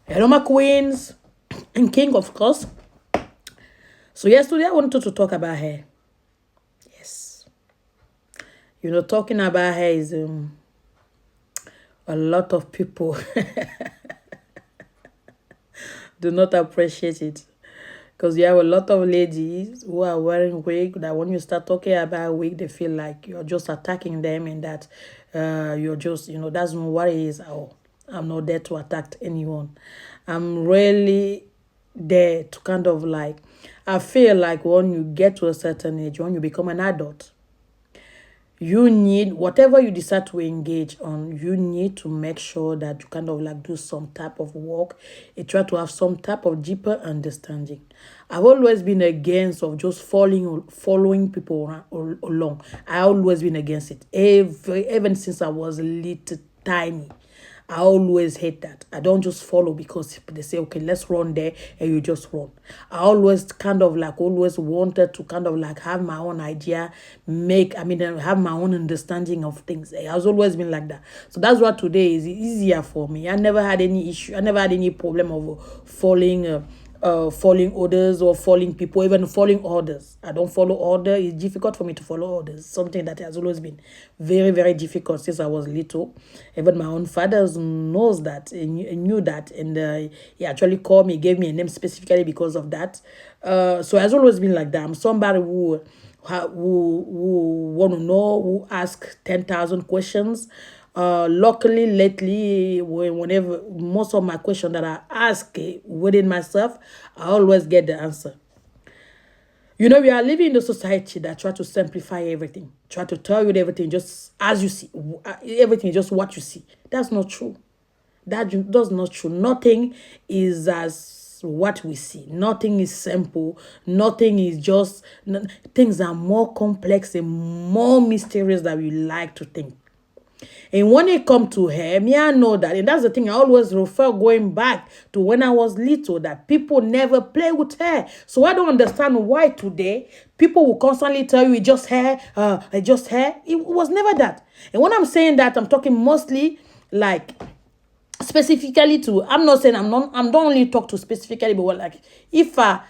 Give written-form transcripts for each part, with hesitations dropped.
Hello, my queens and king, of course. So yesterday I wanted to talk about hair. Yes, talking about hair is a lot of people do not appreciate it because you have a lot of ladies who are wearing wig that when you start talking about wig, they feel like you're just attacking them and that you're just that's not what it is. Oh, I'm not there to attack anyone. I'm really there to kind of like, I feel like when you get to a certain age, when you become an adult, you need whatever you decide to engage on, you need to make sure that you kind of like do some type of work and try to have some type of deeper understanding. I've always been against of just following people along. I always been against it. Even since I was little tiny. I always hate that. I don't just follow because they say, okay, let's run there, and you just run. I always kind of like always wanted to kind of like have my own idea, have my own understanding of things. It has always been like that. So that's what today is easier for me. I never had any issue. I never had any problem of following orders or following people, even following orders. I don't follow order. It's difficult for me to follow orders. Something that has always been very, very difficult since I was little. Even my own father knows that and knew that, and he actually called me, gave me a name specifically because of that. So it has always been like that. I'm somebody who want to know, who ask 10,000 questions. Luckily, lately, whenever most of my questions that I ask within myself, I always get the answer. We are living in a society that try to simplify everything, try to tell you everything just as you see, everything just what you see. That's not true. That's not true. Nothing is as what we see. Nothing is simple. Nothing is just. Things are more complex and more mysterious than we like to think. And when it comes to hair, me, I know that. And that's the thing I always refer going back to when I was little, that people never play with hair. So I don't understand why today people will constantly tell you it's just hair, it's just hair. It was never that. And when I'm saying that, I'm talking mostly like specifically to, I'm not saying I'm don't only talk to specifically, but like if I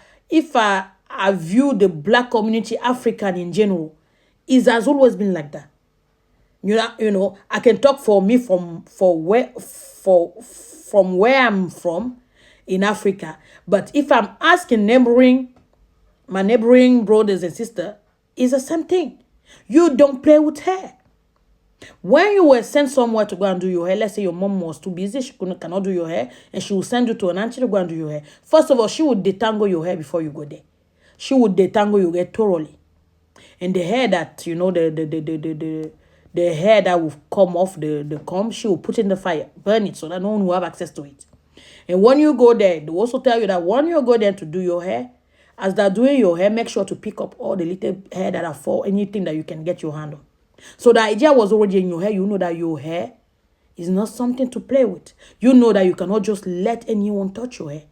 view the black community, African in general, it has always been like that. I can talk for me from where I'm from in Africa. But if I'm asking my neighboring brothers and sisters, it's the same thing. You don't play with hair. When you were sent somewhere to go and do your hair, let's say your mom was too busy, cannot do your hair, and she will send you to an auntie to go and do your hair. First of all, she would detangle your hair before you go there. She would detangle your hair thoroughly. And the hair that, the hair that will come off the comb, she will put in the fire, burn it so that no one will have access to it. And when you go there, they also tell you that when you go there to do your hair, as they're doing your hair, make sure to pick up all the little hair that are for anything that you can get your hand on. So the idea was already in your hair. You know that your hair is not something to play with. You know that you cannot just let anyone touch your hair.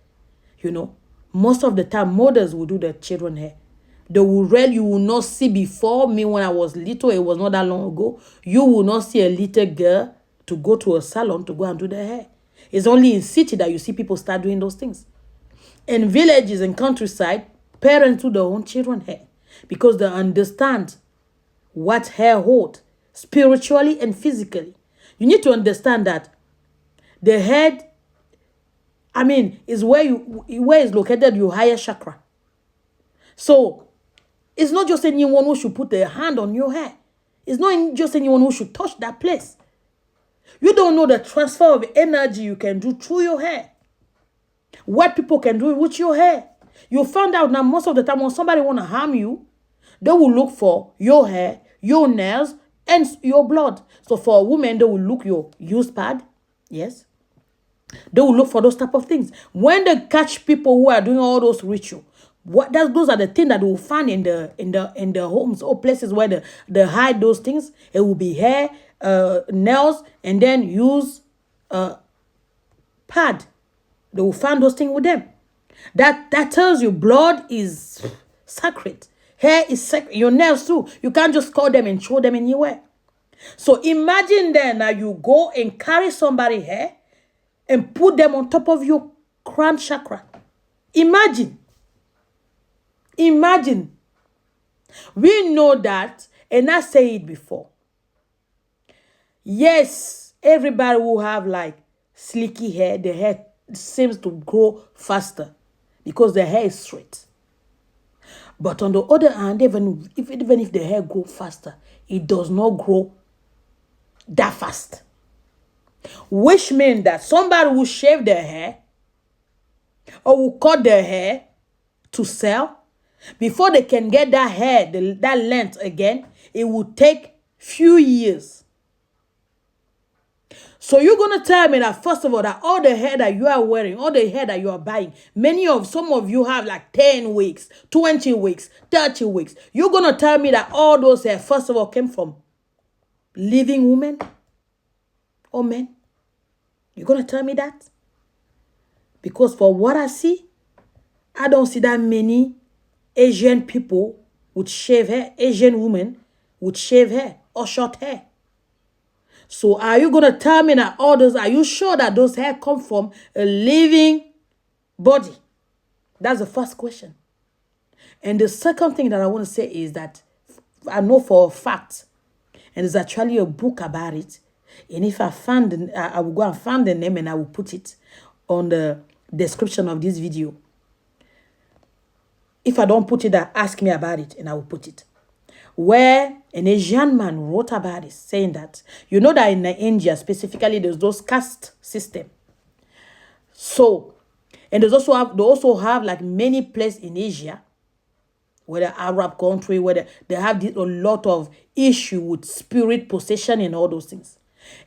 Most of the time, mothers will do their children hair. You will not see. Before me, when I was little, it was not that long ago, you will not see a little girl to go to a salon to go and do their hair. It's only in city that you see people start doing those things. In villages and countryside, parents do their own children hair because they understand what hair holds spiritually and physically. You need to understand that the head, is where is located your higher chakra. So it's not just anyone who should put their hand on your hair. It's not just anyone who should touch that place. You don't know the transfer of energy you can do through your hair. What people can do with your hair. You find out now most of the time when somebody want to harm you, they will look for your hair, your nails, and your blood. So for a woman, they will look your used pad. Yes. They will look for those type of things. When they catch people who are doing all those rituals, those are the things that they will find in the homes or places where they hide those things. It will be hair, nails, and then use pad. They will find those things with them. That tells you blood is sacred. Hair is sacred. Your nails too. You can't just cut them and throw them anywhere. So imagine then that you go and carry somebody's hair and put them on top of your crown chakra. Imagine. Imagine. We know that, and I say it before. Yes, everybody will have like slicky hair. The hair seems to grow faster because the hair is straight. But on the other hand, even if the hair grows faster, it does not grow that fast. Which means that somebody will shave their hair or will cut their hair to sell. Before they can get that hair, that length again, it will take few years. So you're going to tell me that, first of all, that all the hair that you are wearing, all the hair that you are buying, some of you have like 10 weeks, 20 weeks, 30 weeks. You're going to tell me that all those hair, first of all, came from living women or men? You're going to tell me that? Because for what I see, I don't see that many Asian people with shave hair, Asian women with shave hair or short hair. So are you going to tell me that are you sure that those hair come from a living body? That's the first question. And the second thing that I want to say is that I know for a fact, and there's actually a book about it. And if I find it, I will go and find the name and I will put it on the description of this video. If I don't put it, ask me about it and I will put it. Where an Asian man wrote about it, saying that, you know that in India specifically, there's those caste system. So, and they also have like many places in Asia, where the Arab country, where they have a lot of issue with spirit possession and all those things.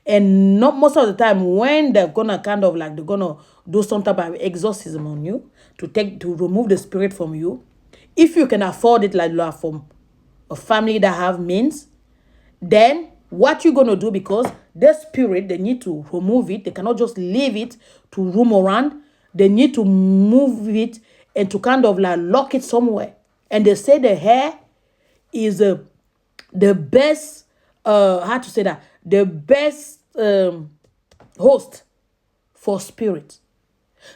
And not most of the time when they're gonna they're gonna do some type of exorcism on you to remove the spirit from you, if you can afford it, like you are from a family that have means, then what you're going to do, because the spirit, they need to remove it. They cannot just leave it to roam around. They need to move it and to lock it somewhere. And they say the hair is the best, the best host for spirit.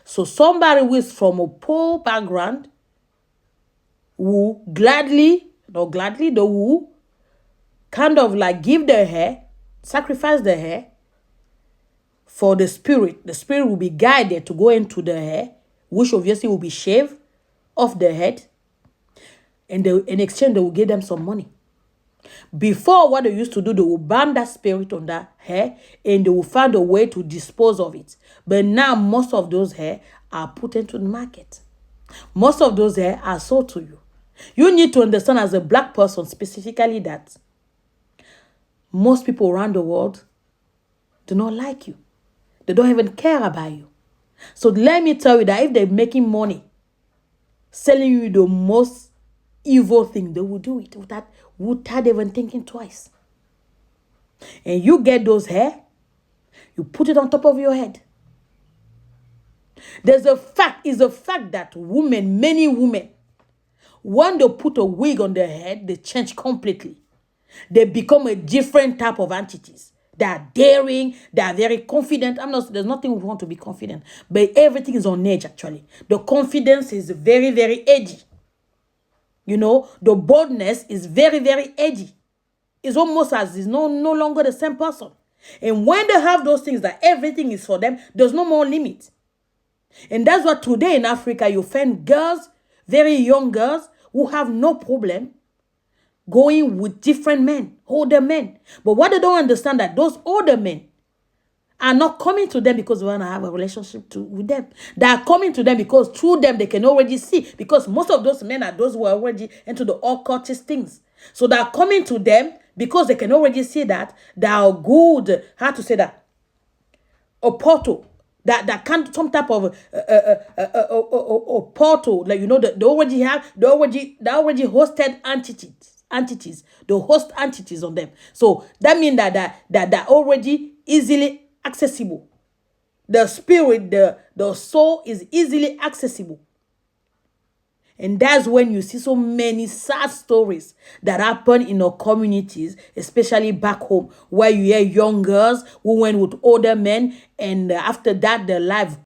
So somebody who is from a poor background will they will give their hair, sacrifice their hair for the spirit. The spirit will be guided to go into the hair, which obviously will be shaved off the head. And in exchange, they will give them some money. Before, what they used to do, they will burn that spirit on that hair and they will find a way to dispose of it. But now, most of those hair are put into the market. Most of those hair are sold to you. You need to understand, as a black person specifically, that most people around the world do not like you. They don't even care about you. So let me tell you that if they're making money selling you the most evil thing, they will do it without even thinking twice. And you get those hair, you put it on top of your head. Is a fact that many women, when they put a wig on their head, they change completely. They become a different type of entities. They are daring, they are very confident. There's nothing wrong to be confident, but everything is on edge actually. The confidence is very, very edgy. You know, the boldness is very, very edgy. It's almost as is no longer the same person. And when they have those things that everything is for them, there's no more limit. And that's what today in Africa you find girls, very young girls, who have no problem going with different men, older men. But what they don't understand, that those older men are not coming to them because they want to have a relationship with them. They are coming to them because through them they can already see. Because most of those men are those who are already into the occultist things. So they are coming to them because they can already see that they are good, a portal. That can some type of a portal, like, you know, they already hosted entities, the host entities on them. So that means that already easily accessible. The spirit, the soul is easily accessible. And that's when you see so many sad stories that happen in our communities, especially back home, where you hear young girls who went with older men, and after that, their life